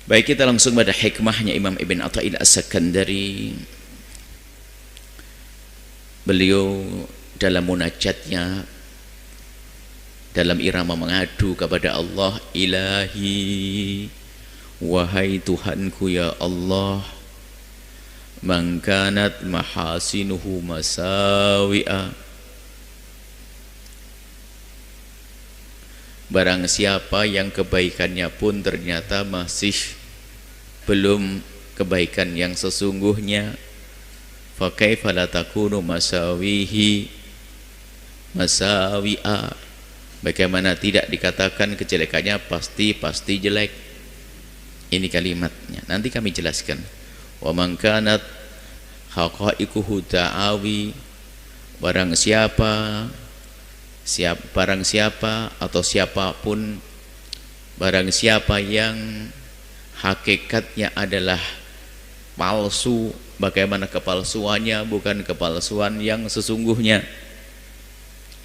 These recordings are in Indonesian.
Baik, kita langsung pada hikmahnya Imam Ibn Athaillah As-Sakandari. Beliau dalam munajatnya, dalam irama mengadu kepada Allah, Ilahi, wahai Tuhanku ya Allah, man kanat mahasinuhu masawi'a, barang siapa yang kebaikannya pun ternyata masih belum kebaikan yang sesungguhnya, fa kaifa la takunu masawihi masawi'a, bagaimana tidak dikatakan kejelekannya pasti jelek. Ini kalimatnya, nanti kami jelaskan. Wa man kanat haqa'iquhu ta'awi, barang siapa atau siapapun, barang siapa yang hakikatnya adalah palsu, bagaimana kepalsuannya bukan kepalsuan yang sesungguhnya.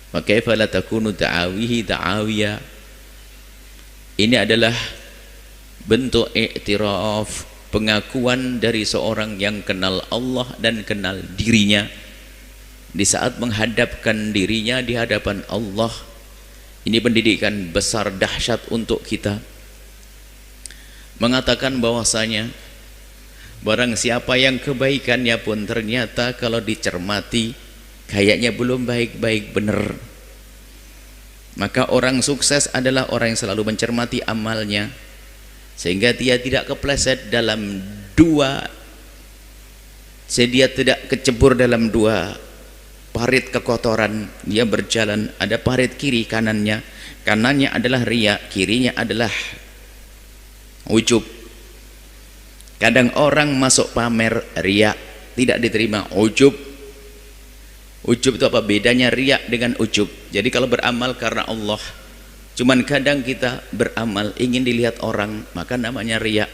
Maka fala takunu ta'awihi ta'awiya, ini adalah bentuk i'tiraf, pengakuan dari seorang yang kenal Allah dan kenal dirinya. Di saat menghadapkan dirinya di hadapan Allah, ini pendidikan besar dahsyat untuk kita, mengatakan bahwasanya barang siapa yang kebaikannya pun ternyata kalau dicermati kayaknya belum baik-baik benar, maka orang sukses adalah orang yang selalu mencermati amalnya, sehingga dia tidak kepleset dalam dua, dia tidak kecebur dalam dua parit kekotoran. Dia berjalan, ada parit kiri kanannya, kanannya adalah riya, kirinya adalah ujub. Kadang orang masuk pamer riya tidak diterima ujub. Ujub itu apa bedanya riya dengan ujub? Jadi kalau beramal karena Allah, cuman kadang kita beramal ingin dilihat orang, maka namanya riya.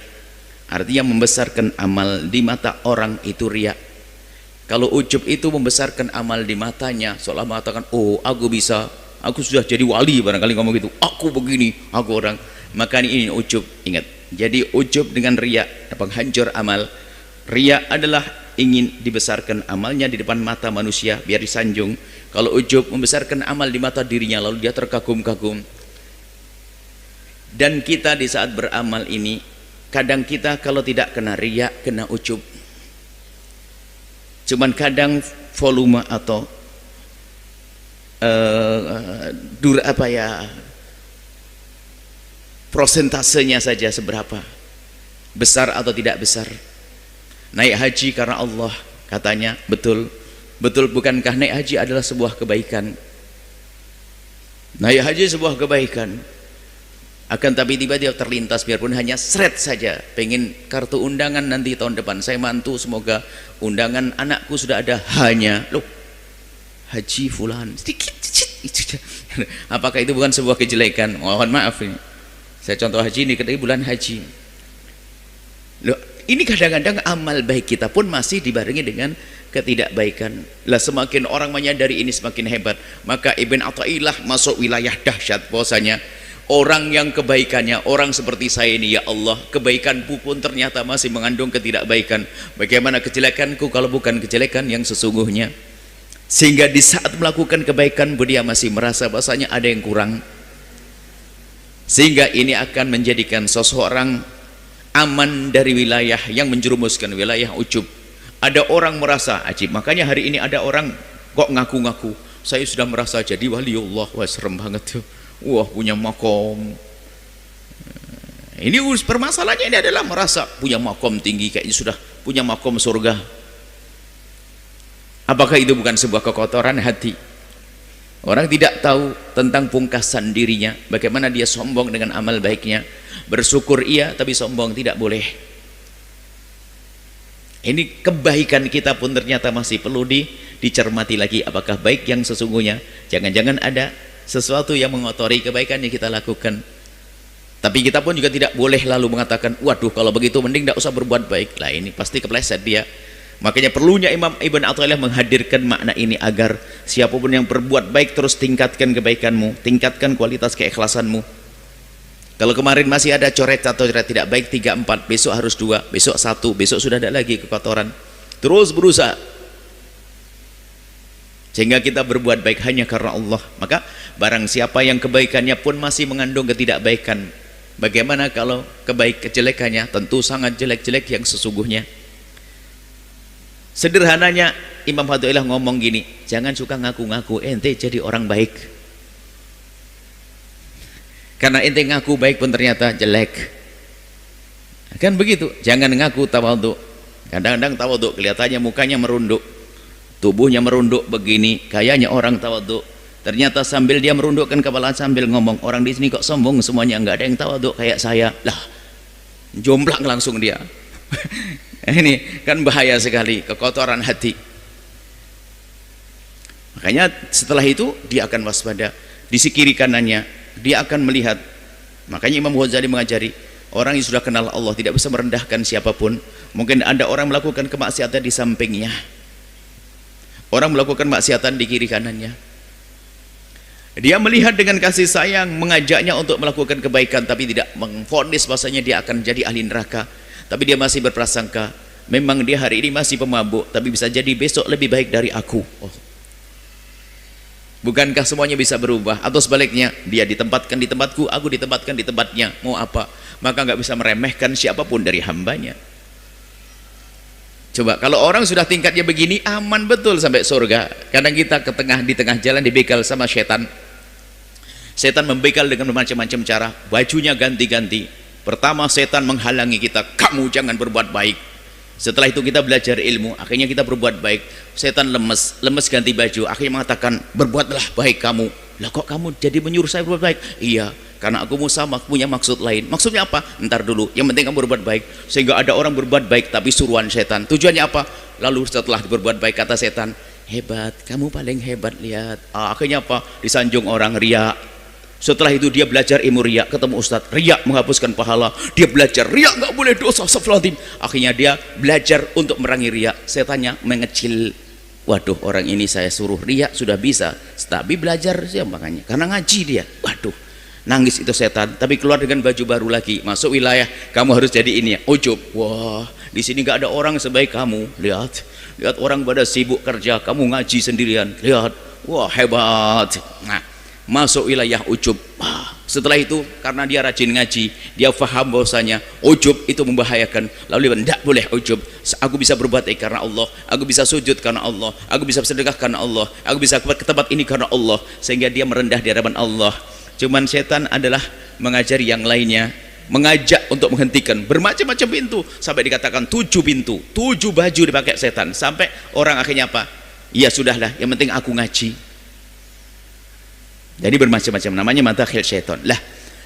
Artinya membesarkan amal di mata orang, itu riya. Kalau ujub itu membesarkan amal di matanya, seolah mengatakan, oh aku bisa, aku sudah jadi wali, barangkali ngomong gitu, aku begini, aku orang. Maka ini ujub. Ingat, jadi ujub dengan riya, penghancur amal. Riya adalah ingin dibesarkan amalnya di depan mata manusia biar disanjung. Kalau ujub membesarkan amal di mata dirinya, lalu dia terkagum-kagum. Dan kita di saat beramal ini, kadang kita kalau tidak kena riya, kena ujub. Cuman kadang volume atau prosentasenya saja seberapa besar atau tidak besar. Naik haji karena Allah, katanya betul. Bukankah naik haji adalah sebuah kebaikan? Naik haji sebuah kebaikan. Akan tapi tiba-tiba terlintas, biarpun hanya seret saja, pengen kartu undangan nanti tahun depan saya mantu, semoga undangan anakku sudah ada, hanya loh haji fulan sedikit. Apakah itu bukan sebuah kejelekan? Mohon maaf ini, saya contoh haji ini ketika bulan haji. Loh, ini kadang-kadang amal baik kita pun masih dibarengi dengan ketidakbaikan. Lah semakin orang menyadari ini semakin hebat. Maka Ibn Athaillah masuk wilayah dahsyat, bahwasanya orang yang kebaikannya, orang seperti saya ini, ya Allah, kebaikanku pun ternyata masih mengandung ketidakbaikan. Bagaimana kejelekanku kalau bukan kejelekan yang sesungguhnya? Sehingga di saat melakukan kebaikan, dia masih merasa bahasanya ada yang kurang. Sehingga ini akan menjadikan seseorang aman dari wilayah yang menjerumuskan wilayah ujub. Ada orang merasa ajib, makanya hari ini ada orang kok ngaku-ngaku, saya sudah merasa jadi waliullah. Wah, serem banget tuh. Wah, punya makom. Ini permasalahannya ini adalah merasa punya makom tinggi, kayaknya sudah punya makom surga. Apakah itu bukan sebuah kekotoran hati? Orang tidak tahu tentang pungkasan dirinya, bagaimana dia sombong dengan amal baiknya. Bersyukur iya, tapi sombong tidak boleh. Ini kebaikan kita pun ternyata masih perlu dicermati lagi, apakah baik yang sesungguhnya. Jangan-jangan ada sesuatu yang mengotori kebaikan yang kita lakukan. Tapi kita pun juga tidak boleh lalu mengatakan, waduh kalau begitu mending tidak usah berbuat baik. Lah ini pasti kepleset dia. Makanya perlunya Imam Ibn Athaillah menghadirkan makna ini, agar siapapun yang berbuat baik terus tingkatkan kebaikanmu, tingkatkan kualitas keikhlasanmu. Kalau kemarin masih ada coret atau coret tidak baik 3, 4, besok harus 2, besok 1, besok sudah ada lagi kekotoran. Terus berusaha sehingga kita berbuat baik hanya karena Allah. Maka barang siapa yang kebaikannya pun masih mengandung ketidakbaikan, bagaimana kalau kejelekannya? Tentu sangat jelek-jelek yang sesungguhnya. Sederhananya Imam Fatuillah ngomong gini, jangan suka ngaku-ngaku ente jadi orang baik, karena ente ngaku baik pun ternyata jelek. Kan begitu, jangan ngaku tawadhu. Kadang-kadang tawadhu kelihatannya mukanya merunduk, tubuhnya merunduk begini, kayaknya orang tawadhu, ternyata sambil dia merundukkan kepala sambil ngomong, orang di sini kok sombong semuanya, enggak ada yang tawadhu kayak saya. Lah, jomplang langsung dia. Ini kan bahaya sekali, kekotoran hati. Makanya setelah itu dia akan waspada. Di sisi kiri kanannya dia akan melihat. Makanya Imam Ghazali mengajari, orang yang sudah kenal Allah tidak bisa merendahkan siapapun. Mungkin ada orang melakukan kemaksiatan di sampingnya, orang melakukan maksiatan di kiri kanannya, dia melihat dengan kasih sayang, mengajaknya untuk melakukan kebaikan, tapi tidak memvonis bahasanya dia akan jadi ahli neraka. Tapi dia masih berprasangka, memang dia hari ini masih pemabuk, tapi bisa jadi besok lebih baik dari aku. Oh, bukankah semuanya bisa berubah? Atau sebaliknya, dia ditempatkan di tempatku, aku ditempatkan di tempatnya, mau apa? Maka nggak bisa meremehkan siapapun dari hambanya. Coba kalau orang sudah tingkatnya begini, aman betul sampai surga. Kadang kita di tengah jalan dibegal sama setan. Setan membegal dengan macam-macam cara, bajunya ganti-ganti. Pertama setan menghalangi kita, kamu jangan berbuat baik. Setelah itu kita belajar ilmu, akhirnya kita berbuat baik. Setan lemes ganti baju, akhirnya mengatakan, berbuatlah baik kamu. Lah kok kamu jadi menyuruh saya berbuat baik? Iya, karena aku punya maksud lain. Maksudnya apa? Ntar dulu, yang penting kamu berbuat baik. Sehingga ada orang berbuat baik tapi suruhan setan. Tujuannya apa? Lalu setelah berbuat baik kata setan, hebat, kamu paling hebat, lihat. Akhirnya apa? Disanjung orang, riya. Setelah itu dia belajar ilmu riya, ketemu ustadz, riya menghapuskan pahala. Dia belajar riya nggak boleh dosa, astagfirullahaladzim. Akhirnya dia belajar untuk merangi riya. Setannya mengecil, waduh, orang ini saya suruh riya sudah bisa, tapi belajar siapa makanya? Karena ngaji dia. Waduh, nangis itu setan. Tapi keluar dengan baju baru lagi, masuk wilayah, kamu harus jadi ini ya, ujub. Wah, di sini nggak ada orang sebaik kamu. Lihat orang pada sibuk kerja, kamu ngaji sendirian. Lihat, wah hebat. Nah, masuk wilayah ujub. Setelah itu karena dia rajin ngaji, dia faham bahwasanya ujub itu membahayakan. Lalu dia tidak boleh ujub. Aku bisa berbuat baik karena Allah, aku bisa sujud karena Allah, aku bisa bersedekah karena Allah, aku bisa ke tempat ini karena Allah, sehingga dia merendah di hadapan Allah. Cuman setan adalah mengajari yang lainnya, mengajak untuk menghentikan bermacam-macam pintu, sampai dikatakan 7 pintu, 7 baju dipakai setan, sampai orang akhirnya apa? Ya sudahlah, yang penting aku ngaji. Jadi bermacam-macam, namanya madakhil syaitan. Lah,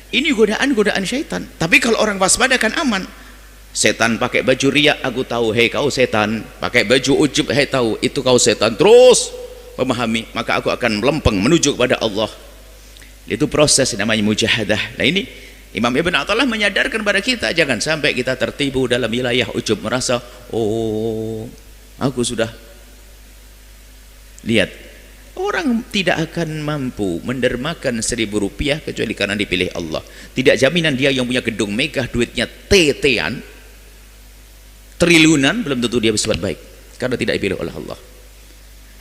ini godaan-godaan syaitan. Tapi kalau orang waspada kan aman. Setan pakai baju riya, aku tahu, hei kau setan. Pakai baju ujub, hei tahu, itu kau setan. Terus memahami, maka aku akan melempeng menuju kepada Allah. Itu proses namanya mujahadah. Nah ini Imam Ibn Athaillah menyadarkan pada kita, jangan sampai kita tertipu dalam wilayah ujub, merasa, oh aku sudah. Lihat, orang tidak akan mampu mendermakan 1.000 rupiah kecuali karena dipilih Allah. Tidak jaminan dia yang punya gedung megah, duitnya tetean, triliunan, belum tentu dia berbuat baik karena tidak dipilih oleh Allah.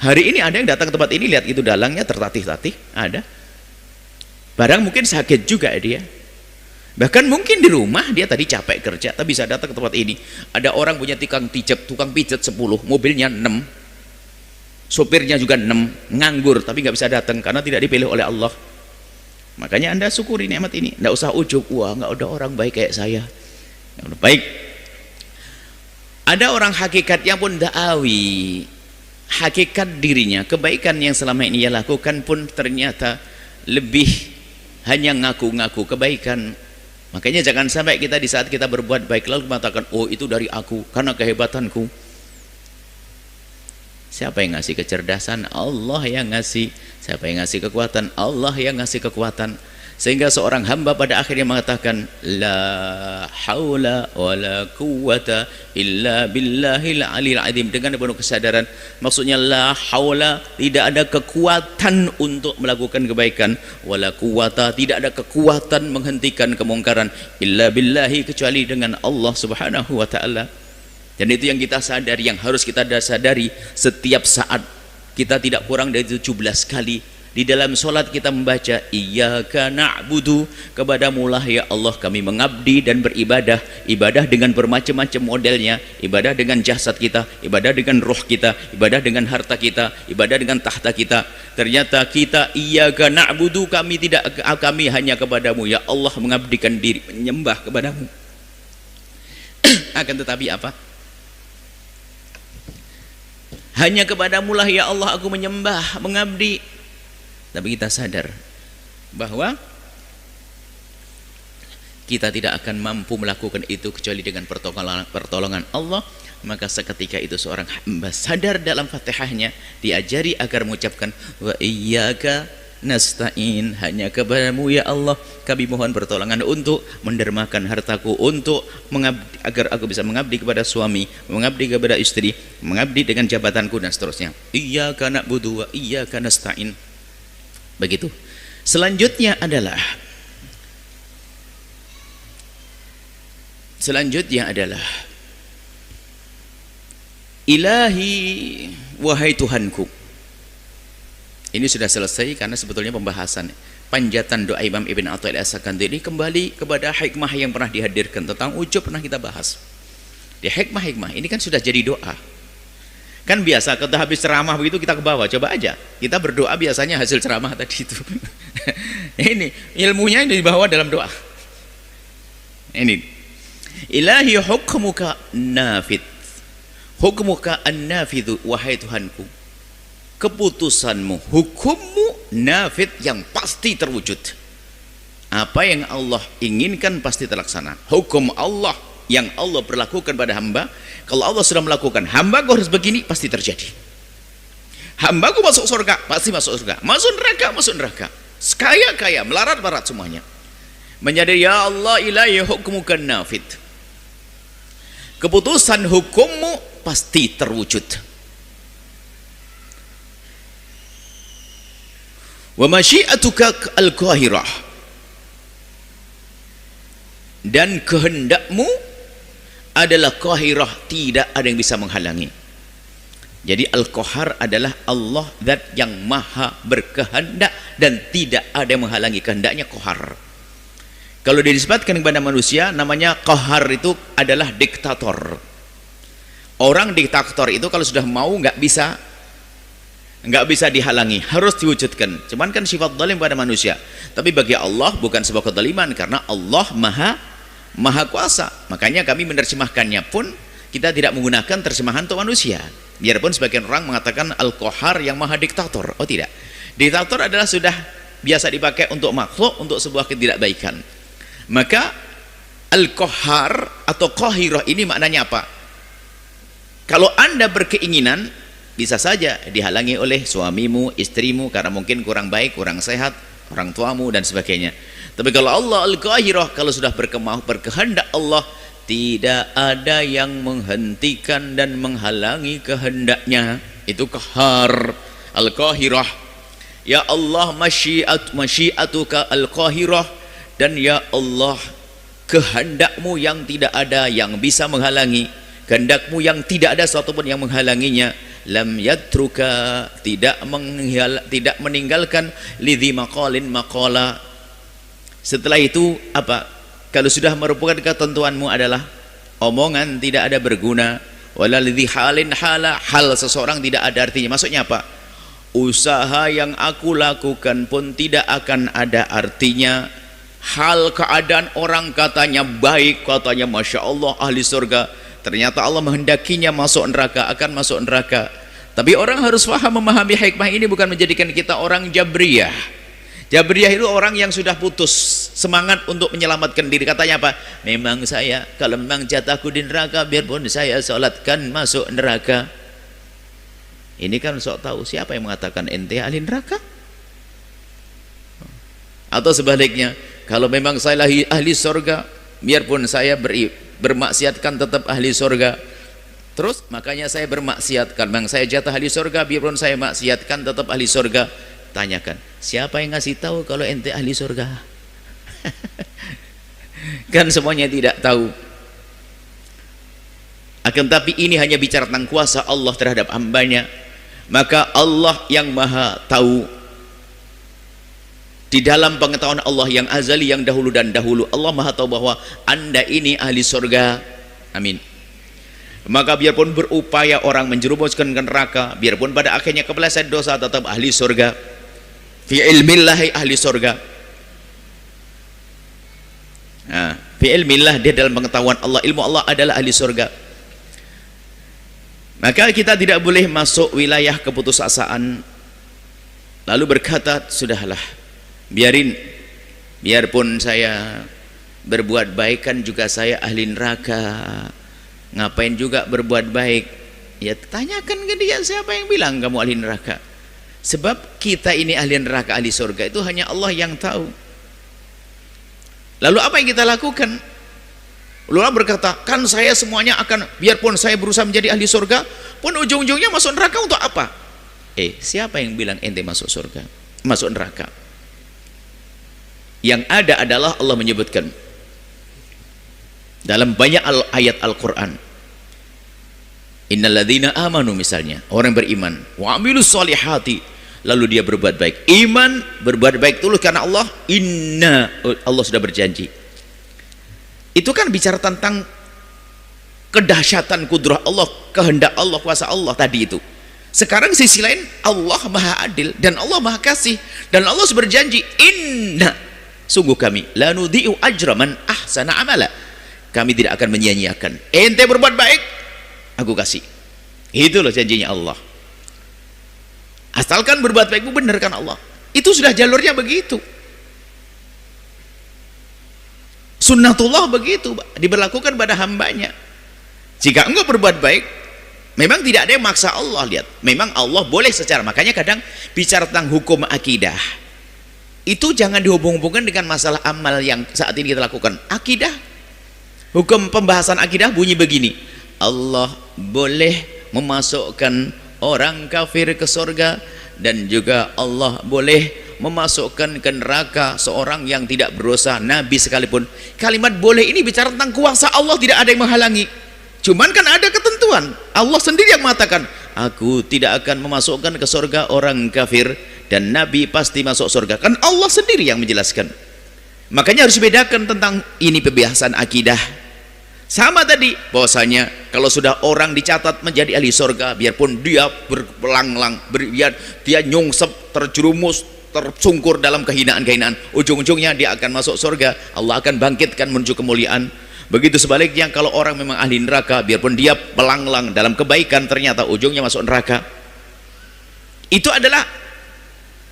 Hari ini ada yang datang ke tempat ini, lihat itu dalangnya tertatih-tatih, ada. Barang mungkin sakit juga dia. Bahkan mungkin di rumah dia tadi capek kerja, tapi bisa datang ke tempat ini. Ada orang punya tukang pijat 10, mobilnya 6, sopirnya juga 6, nganggur tapi nggak bisa datang karena tidak dipilih oleh Allah. Makanya Anda syukuri nikmat ini, nggak usah ujub, wah nggak ada orang baik kayak saya. Baik, ada orang hakikatnya pun da'awi, hakikat dirinya, kebaikan yang selama ini ia lakukan pun ternyata lebih hanya ngaku-ngaku kebaikan. Makanya jangan sampai kita di saat kita berbuat baik lalu mengatakan, oh itu dari aku karena kehebatanku. Siapa yang ngasih kecerdasan? Allah yang ngasih. Siapa yang ngasih kekuatan? Allah yang ngasih kekuatan. Sehingga seorang hamba pada akhirnya mengatakan la haula wala quwata illa billahil aliyil azim, dengan penuh kesadaran. Maksudnya la haula, tidak ada kekuatan untuk melakukan kebaikan, wala quwata, tidak ada kekuatan menghentikan kemungkaran, illa billahi, kecuali dengan Allah Subhanahu wa taala. Dan itu yang kita sadari, yang harus kita sadari setiap saat. Kita tidak kurang dari 17 kali di dalam solat kita membaca iyyaka na'budu, kepadamulah ya Allah kami mengabdi dan beribadah. Ibadah dengan bermacam-macam modelnya, ibadah dengan jasad kita, ibadah dengan roh kita, ibadah dengan harta kita, ibadah dengan tahta kita. Ternyata kita iyyaka na'budu, kami hanya kepadamu ya Allah mengabdikan diri, menyembah kepadamu. Akan tetapi apa? Hanya kepadamu lah ya Allah aku menyembah, mengabdi. Tapi kita sadar bahwa kita tidak akan mampu melakukan itu kecuali dengan pertolongan Allah. Maka seketika itu seorang hamba sadar dalam Fatihahnya diajari agar mengucapkan wa iyyaka nasta'in, hanya kepadamu ya Allah kami mohon pertolongan untuk mendermakan hartaku, untuk mengabdi, agar aku bisa mengabdi kepada suami, mengabdi kepada istri, mengabdi dengan jabatanku dan seterusnya. Iyyaka na'budu wa iyyaka nasta'in. Begitu. Selanjutnya adalah Ilahi, wahai Tuhanku. Ini sudah selesai karena sebetulnya pembahasan panjatan doa Imam Ibn Athaillah As-Sakandari kembali kepada hikmah yang pernah dihadirkan. Tentang ujub pernah kita bahas. Di hikmah ini kan sudah jadi doa. Kan biasa kita habis ceramah begitu kita ke bawah, coba aja kita berdoa biasanya hasil ceramah tadi itu. Ini ilmunya ini dibawa dalam doa. Ini ilahi hukmuka nafid, hukmuka an-nafidhu, wahai Tuhanku keputusanmu, hukummu nafid, yang pasti terwujud. Apa yang Allah inginkan pasti terlaksana. Hukum Allah yang Allah berlakukan pada hamba, kalau Allah sudah melakukan, hambaku harus begini, pasti terjadi. Hambaku masuk surga, pasti masuk surga. Masuk neraka, kaya, melarat-larat semuanya. Menyadari ya Allah ilahi hukmuka nafid, keputusan hukummu pasti terwujud. Wa masyiatuka al-qahirah, dan kehendakmu adalah qahirah, tidak ada yang bisa menghalangi. Jadi al-qahar adalah Allah, zat yang maha berkehendak dan tidak ada yang menghalangi kehendaknya, qahar. Kalau dinisbatkan kepada manusia namanya qahar, itu adalah diktator. Orang diktator itu kalau sudah mau nggak bisa dihalangi, harus diwujudkan. Cuman kan sifat zalim pada manusia, tapi bagi Allah bukan sebuah kezaliman karena Allah maha kuasa. Makanya kami menerjemahkannya pun kita tidak menggunakan terjemahan untuk manusia, biarpun sebagian orang mengatakan al-qahar yang maha diktator. Oh tidak, diktator adalah sudah biasa dipakai untuk makhluk, untuk sebuah ketidakbaikan. Maka al-qahar atau qahirah ini maknanya apa? Kalau anda berkeinginan, bisa saja dihalangi oleh suamimu, istrimu, karena mungkin kurang baik, kurang sehat, orang tuamu dan sebagainya. Tapi kalau Allah al-qahirah, kalau sudah berkehendak Allah, tidak ada yang menghentikan dan menghalangi kehendaknya. Itu qahar, al-qahirah. Ya Allah masyiatuka al-qahirah, dan ya Allah kehendakmu yang tidak ada yang bisa menghalangi, kehendakmu yang tidak ada sesuatu pun yang menghalanginya. Lam yatruka, tidak meninggalkan lidhi maqalin maqala. Setelah itu apa? Kalau sudah merupakan ketentuanmu adalah omongan tidak ada berguna, wala lidhi halin hala, hal seseorang tidak ada artinya. Maksudnya apa? Usaha yang aku lakukan pun tidak akan ada artinya. Hal keadaan orang katanya baik, katanya masya Allah ahli surga, ternyata Allah menghendakinya masuk neraka, akan masuk neraka. Tapi orang harus paham, memahami hikmah ini, bukan menjadikan kita orang Jabriyah. Jabriyah itu orang yang sudah putus semangat untuk menyelamatkan diri. Katanya apa? Memang saya, kalau memang jatahku di neraka, biarpun saya sholatkan masuk neraka. Ini kan sok tahu, siapa yang mengatakan ente ahli neraka? Atau sebaliknya, kalau memang saya ahli surga, biarpun saya bermaksiatkan tetap ahli surga. Terus makanya saya bermaksiatkan, bang saya jatah ahli surga, biarpun saya maksiatkan tetap ahli surga. Tanyakan, siapa yang ngasih tahu kalau ente ahli surga? Kan semuanya tidak tahu. Akan tapi ini hanya bicara tentang kuasa Allah terhadap hambanya. Maka Allah yang maha tahu, di dalam pengetahuan Allah yang azali, yang dahulu dan dahulu, Allah maha tahu bahwa anda ini ahli surga. Amin. Maka biarpun berupaya orang menjerumuskan ke neraka, biarpun pada akhirnya kepleset dosa, tetap ahli surga. Fi ilmillahi ahli surga. Nah, fi ilmillah, dia dalam pengetahuan Allah, ilmu Allah adalah ahli surga. Maka kita tidak boleh masuk wilayah keputusasaan lalu berkata, sudahlah, biarpun saya berbuat baik, kan juga saya ahli neraka, ngapain juga berbuat baik? Ya tanyakan ke dia, siapa yang bilang kamu ahli neraka? Sebab kita ini ahli neraka, ahli surga itu hanya Allah yang tahu. Lalu apa yang kita lakukan? Lalu berkata, kan saya semuanya akan, biarpun saya berusaha menjadi ahli surga, pun ujung-ujungnya masuk neraka untuk apa? Siapa yang bilang ente masuk surga, masuk neraka? Yang ada adalah Allah menyebutkan dalam banyak ayat Al-Quran, innalladzina amanu, misalnya orang beriman, wa amilus solihati, lalu dia berbuat baik. Iman, berbuat baik tulus karena Allah. Allah sudah berjanji. Itu kan bicara tentang kedahsyatan kudrah Allah, kehendak Allah, kuasa Allah tadi itu. Sekarang sisi lain, Allah maha adil dan Allah maha kasih, dan Allah sudah berjanji, sungguh kami la nudhi'u ajra man ahsana amala, kami tidak akan menyia-nyiakan. Ente berbuat baik, aku kasih. Itu loh janjinya Allah. Asalkan berbuat baik itu benar kan Allah. Itu sudah jalurnya begitu. Sunnatullah begitu, diberlakukan pada hambanya. Jika engkau berbuat baik, memang tidak ada yang maksa Allah. Lihat, memang Allah boleh secara, makanya kadang bicara tentang hukum akidah itu jangan dihubung-hubungkan dengan masalah amal yang saat ini kita lakukan. Akidah, hukum pembahasan akidah bunyi begini: Allah boleh memasukkan orang kafir ke surga, dan juga Allah boleh memasukkan ke neraka seorang yang tidak berdosa, nabi sekalipun. Kalimat boleh ini bicara tentang kuasa Allah, tidak ada yang menghalangi. Cuman kan ada ketentuan. Allah sendiri yang mengatakan, aku tidak akan memasukkan ke surga orang kafir, dan nabi pasti masuk surga. Kan Allah sendiri yang menjelaskan. Makanya harus bedakan tentang ini pembahasan akidah. Sama tadi bahwasanya kalau sudah orang dicatat menjadi ahli surga, biarpun dia berpelang-lang, dia nyungsep, terjerumus, tersungkur dalam kehinaan-kehinaan, ujung-ujungnya dia akan masuk surga. Allah akan bangkitkan menuju kemuliaan. Begitu sebaliknya, kalau orang memang ahli neraka, biarpun dia pelanglang dalam kebaikan, ternyata ujungnya masuk neraka. Itu adalah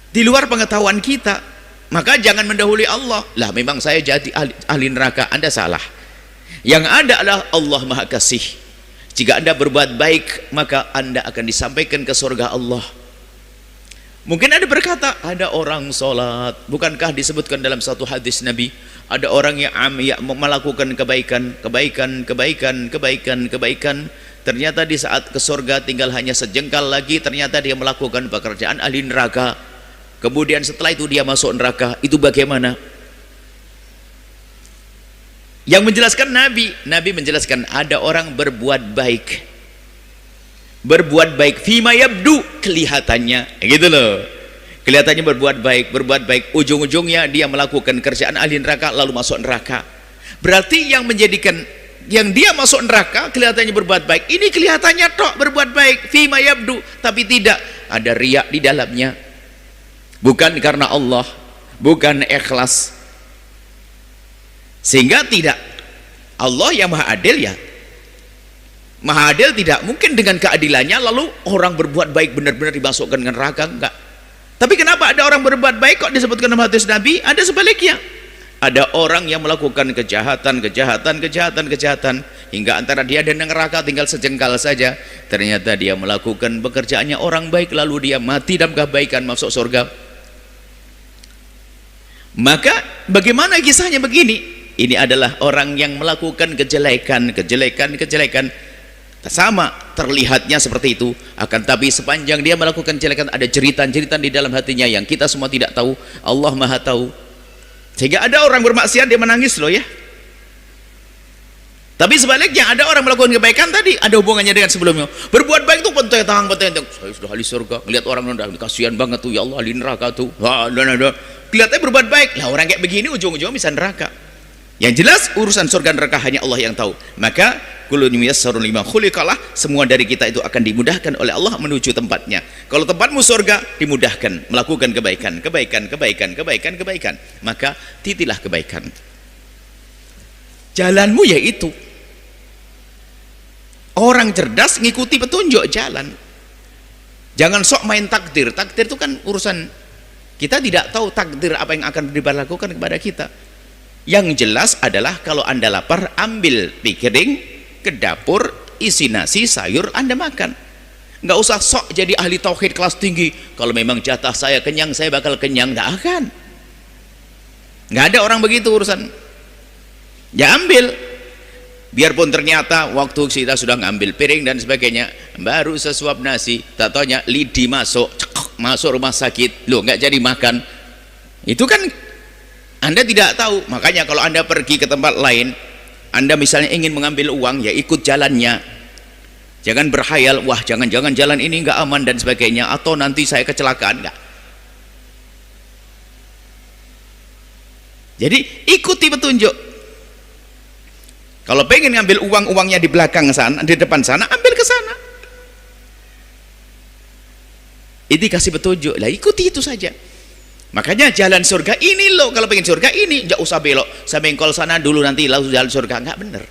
di luar pengetahuan kita. Maka jangan mendahului Allah. Lah memang saya jadi ahli neraka, Anda salah. Yang ada adalah Allah maha kasih. Jika Anda berbuat baik, maka Anda akan disampaikan ke surga Allah. Mungkin ada berkata, ada orang sholat, bukankah disebutkan dalam satu hadis Nabi, ada orang yang melakukan kebaikan, ternyata di saat ke surga tinggal hanya sejengkal lagi, ternyata dia melakukan pekerjaan ahli neraka. Kemudian setelah itu dia masuk neraka. Itu bagaimana? Yang menjelaskan Nabi menjelaskan, ada orang berbuat baik fima yabdu, kelihatannya gitu loh, kelihatannya berbuat baik, ujung-ujungnya dia melakukan kerjaan ahli neraka lalu masuk neraka. Berarti yang menjadikan yang dia masuk neraka kelihatannya berbuat baik, ini kelihatannya tok berbuat baik fima yabdu, tapi tidak ada riak di dalamnya, bukan karena Allah, bukan ikhlas. Sehingga tidak, Allah yang maha adil, ya maha adil, tidak mungkin dengan keadilannya lalu orang berbuat baik benar-benar dimasukkan ke neraka, enggak. Tapi kenapa ada orang berbuat baik kok disebutkan dalam hadis Nabi? Ada sebaliknya, ada orang yang melakukan kejahatan hingga antara dia dan neraka tinggal sejengkal saja, ternyata dia melakukan pekerjaannya orang baik lalu dia mati dalam kebaikan masuk surga. Maka bagaimana kisahnya begini? Ini adalah orang yang melakukan kejelekan sama terlihatnya seperti itu, akan tapi sepanjang dia melakukan kejelekan ada jeritan-jeritan di dalam hatinya yang kita semua tidak tahu. Allah Maha tahu. Sehingga ada orang bermaksiat dia menangis loh ya. Tapi sebaliknya ada orang melakukan kebaikan tadi ada hubungannya dengan sebelumnya. Berbuat baik itu pentang, saya sudah ahli surga, melihat orang rendah, kasihan banget tuh, ya Allah ahli neraka tuh. Kelihatannya berbuat baik, lah orang kayak begini ujung-ujungnya bisa neraka. Yang jelas urusan surga neraka hanya Allah yang tahu. Maka kullun muyassarun lima khuliqalah, semua dari kita itu akan dimudahkan oleh Allah menuju tempatnya. Kalau tempatmu surga, dimudahkan melakukan kebaikan. Maka titilah kebaikan. Jalanmu yaitu orang cerdas ngikuti petunjuk jalan. Jangan sok main takdir. Takdir itu kan urusan kita, tidak tahu takdir apa yang akan diberlakukan kepada kita. Yang jelas adalah kalau Anda lapar, ambil piring ke dapur, isi nasi, sayur, Anda makan. Nggak usah sok jadi ahli tauhid kelas tinggi. Kalau memang jatah saya kenyang, saya bakal kenyang. Nggak akan. Nggak ada orang begitu urusan. Ya ambil. Biarpun ternyata waktu kita sudah ngambil piring dan sebagainya, baru sesuap nasi, tak taunya lidi masuk, masuk rumah sakit, loh nggak jadi makan. Itu kan Anda tidak tahu. Makanya kalau Anda pergi ke tempat lain, Anda misalnya ingin mengambil uang, ya ikut jalannya. Jangan berhayal, wah jangan-jangan jalan ini nggak aman dan sebagainya, atau nanti saya kecelakaan. Nggak. Jadi ikuti petunjuk. Kalau pengen ngambil uangnya di belakang sana, di depan sana, ambil ke sana. Ini kasih petunjuk, lah ikuti itu saja. Makanya jalan surga ini loh, kalau pengen surga ini, nggak usah belok sampai engkol sana dulu nanti lalu jalan surga, nggak bener.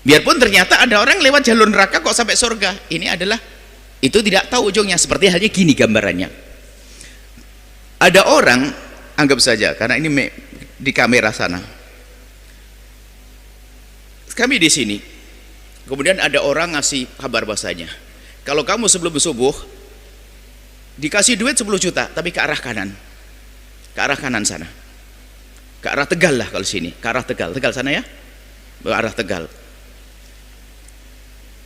Biarpun ternyata ada orang lewat jalur neraka kok sampai surga, ini adalah itu tidak tahu ujungnya. Seperti halnya gini gambarannya. Ada orang, anggap saja karena ini di kamera sana. Kami di sini, kemudian ada orang ngasih kabar bahasanya, kalau kamu sebelum subuh dikasih duit 10 juta, tapi ke arah kanan sana, ke arah Tegal lah, kalau sini ke arah Tegal sana ya, ke arah Tegal.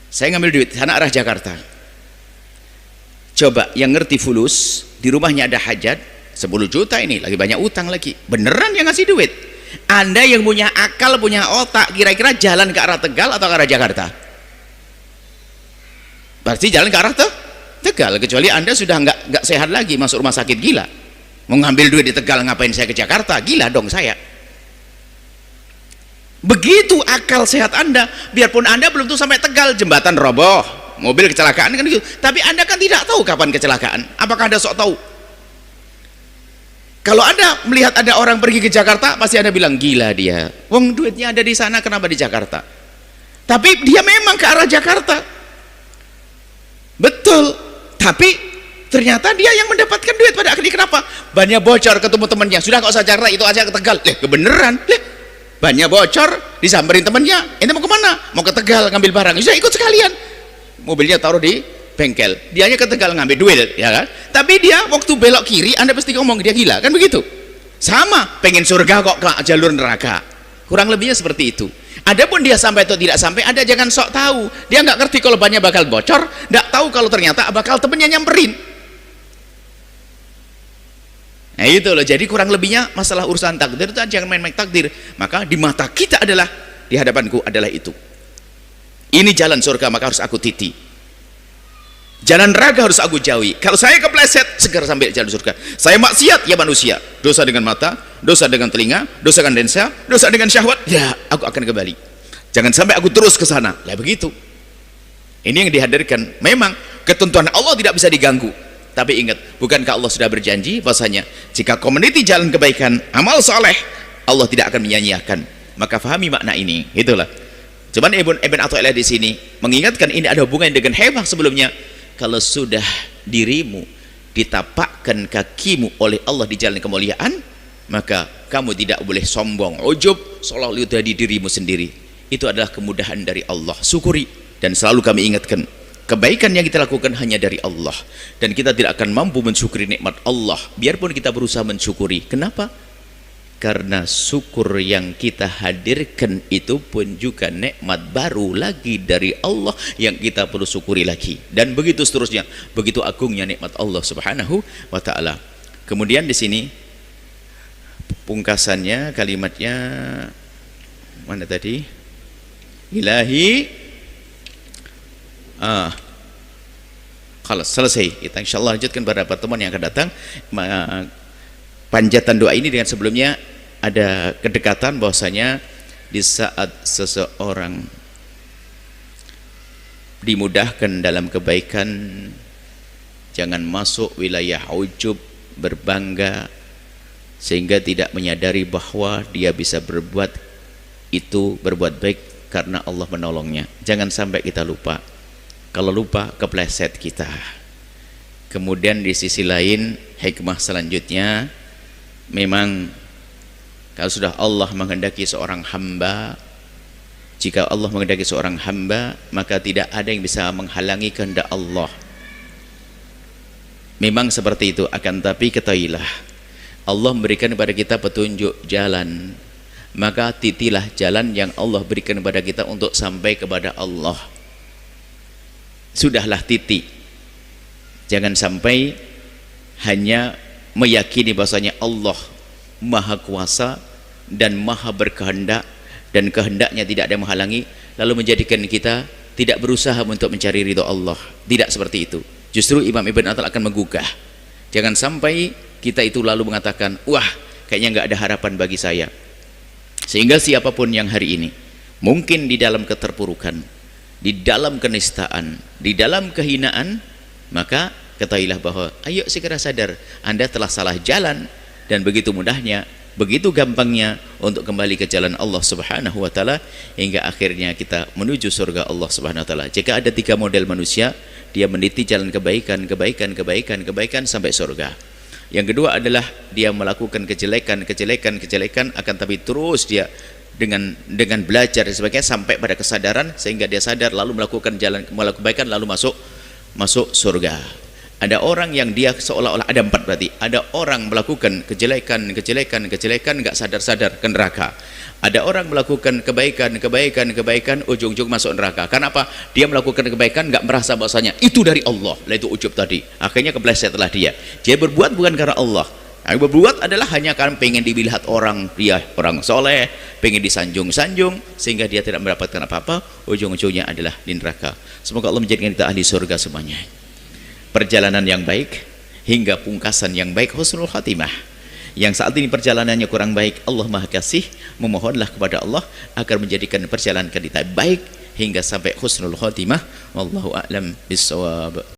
Saya ngambil duit sana arah Jakarta. Coba yang ngerti fulus, di rumahnya ada hajat 10 juta ini, lagi banyak utang lagi, beneran yang ngasih duit. Anda yang punya akal, punya otak, kira-kira jalan ke arah Tegal atau ke arah Jakarta? Pasti jalan ke arah Tegal, kecuali Anda sudah nggak sehat lagi, masuk rumah sakit, gila. Mau ngambil duit di Tegal, ngapain saya ke Jakarta? Gila dong saya. Begitu akal sehat Anda, biarpun Anda belum tuh sampai Tegal, jembatan roboh, mobil kecelakaan kan gitu. Tapi Anda kan tidak tahu kapan kecelakaan. Apakah Anda sok tahu? Kalau Anda melihat ada orang pergi ke Jakarta, pasti Anda bilang, gila dia, wong duitnya ada di sana, kenapa di Jakarta? Tapi dia memang ke arah Jakarta, betul, tapi ternyata dia yang mendapatkan duit pada akhirnya. Kenapa? Banyak bocor, ketemu temannya, sudah nggak usah Jakarta, itu aja ke Tegal. Kebeneran, banyak bocor, disamperin temannya, ini mau kemana? Mau ke Tegal ngambil barang, sudah ikut sekalian, mobilnya taruh di bengkel, dia hanya ke Tegal ngambil duit, ya kan? Tapi dia waktu belok kiri, Anda pasti ngomong dia gila, kan begitu? Sama, pengen surga kok ke jalur neraka, kurang lebihnya seperti itu. Adapun dia sampai atau tidak sampai, Anda jangan sok tahu. Dia nggak ngerti kalau bannya bakal bocor, nggak tahu kalau ternyata bakal temennya nyamperin. Nah itu loh, jadi kurang lebihnya masalah urusan takdir itu jangan main-main takdir. Maka di mata kita adalah, di hadapanku adalah itu. Ini jalan surga, maka harus aku titi. Jalan neraka harus aku jauhi. Kalau saya kepleset, segera sampai jalan surga. Saya maksiat, ya manusia. Dosa dengan mata, dosa dengan telinga, dosa dengan lensa, dosa dengan syahwat, ya aku akan kembali. Jangan sampai aku terus ke sana. Lah begitu. Ini yang dihadirkan. Memang ketentuan Allah tidak bisa diganggu. Tapi ingat, bukankah Allah sudah berjanji bahasanya jika community jalan kebaikan, amal soleh, Allah tidak akan menyanyiakan. Maka fahami makna ini. Itulah. Cuman Ibn Athaillah di sini mengingatkan ini ada hubungan dengan hemah sebelumnya. Kalau sudah dirimu ditapakkan kakimu oleh Allah di jalan kemuliaan, maka kamu tidak boleh sombong, ujub, seolah-olah itu dari dirimu sendiri. Itu adalah kemudahan dari Allah. Syukuri. Dan selalu kami ingatkan, Kebaikan yang kita lakukan hanya dari Allah, dan kita tidak akan mampu mensyukuri nikmat Allah biarpun kita berusaha mensyukuri. Kenapa? Karena syukur yang kita hadirkan itu pun juga nikmat baru lagi dari Allah yang kita perlu syukuri lagi, dan begitu seterusnya. Begitu agungnya nikmat Allah Subhanahu wa taala. Kemudian di sini pungkasannya kalimatnya mana tadi? Ilahi kalau selesai, kita insyaallah lanjutkan pada pertemuan yang akan datang. Panjatan doa ini dengan sebelumnya ada kedekatan bahwasanya di saat seseorang dimudahkan dalam kebaikan, jangan masuk wilayah ujub, berbangga, sehingga tidak menyadari bahwa dia bisa berbuat baik karena Allah menolongnya. Jangan sampai kita lupa. Kalau lupa, kepleset kita. Kemudian di sisi lain, hikmah selanjutnya, memang kalau sudah Allah menghendaki seorang hamba, jika Allah menghendaki seorang hamba, maka tidak ada yang bisa menghalangi kehendak Allah. Memang seperti itu, akan tapi ketahuilah, Allah memberikan kepada kita petunjuk jalan, maka titilah jalan yang Allah berikan kepada kita untuk sampai kepada Allah. Sudahlah titik. Jangan sampai hanya meyakini bahwasanya Allah Maha Kuasa dan Maha berkehendak, dan kehendaknya tidak ada yang menghalangi, lalu menjadikan kita tidak berusaha untuk mencari ridho Allah. Tidak seperti itu. Justru Imam Ibn Attal akan menggugah. Jangan sampai kita itu lalu mengatakan, wah kayaknya nggak ada harapan bagi saya. Sehingga siapapun yang hari ini mungkin di dalam keterpurukan, di dalam kenistaan, di dalam kehinaan, maka ketahuilah bahwa ayo segera sadar, Anda telah salah jalan, dan begitu mudahnya, begitu gampangnya untuk kembali ke jalan Allah Subhanahu wa taala, hingga akhirnya kita menuju surga Allah Subhanahu wa taala. Jika ada 3 model manusia, dia meniti jalan kebaikan sampai surga. Yang kedua adalah dia melakukan kejelekan akan tapi terus dia dengan belajar dan sebagainya sampai pada kesadaran, sehingga dia sadar lalu melakukan kebaikan lalu masuk surga. Ada orang yang dia seolah-olah ada 4 berarti. Ada orang melakukan kejelekan nggak sadar-sadar ke neraka. Ada orang melakukan kebaikan ujung-ujung masuk neraka. Kenapa? Dia melakukan kebaikan nggak merasa bahwasanya itu dari Allah. Lah itu ujub tadi. Akhirnya keplesetlah dia. Dia berbuat bukan karena Allah. Yang berbuat adalah hanya karena pengen dilihat orang, dia orang soleh, pengen disanjung-sanjung, sehingga dia tidak mendapatkan apa-apa, ujung-ujungnya adalah di neraka. Semoga Allah menjadikan kita ahli surga semuanya. Perjalanan yang baik hingga pungkasan yang baik, husnul khatimah. Yang saat ini perjalanannya kurang baik, Allah Maha Kasih, memohonlah kepada Allah agar menjadikan perjalanan kita baik hingga sampai husnul khatimah. Wallahu a'lam bissawab.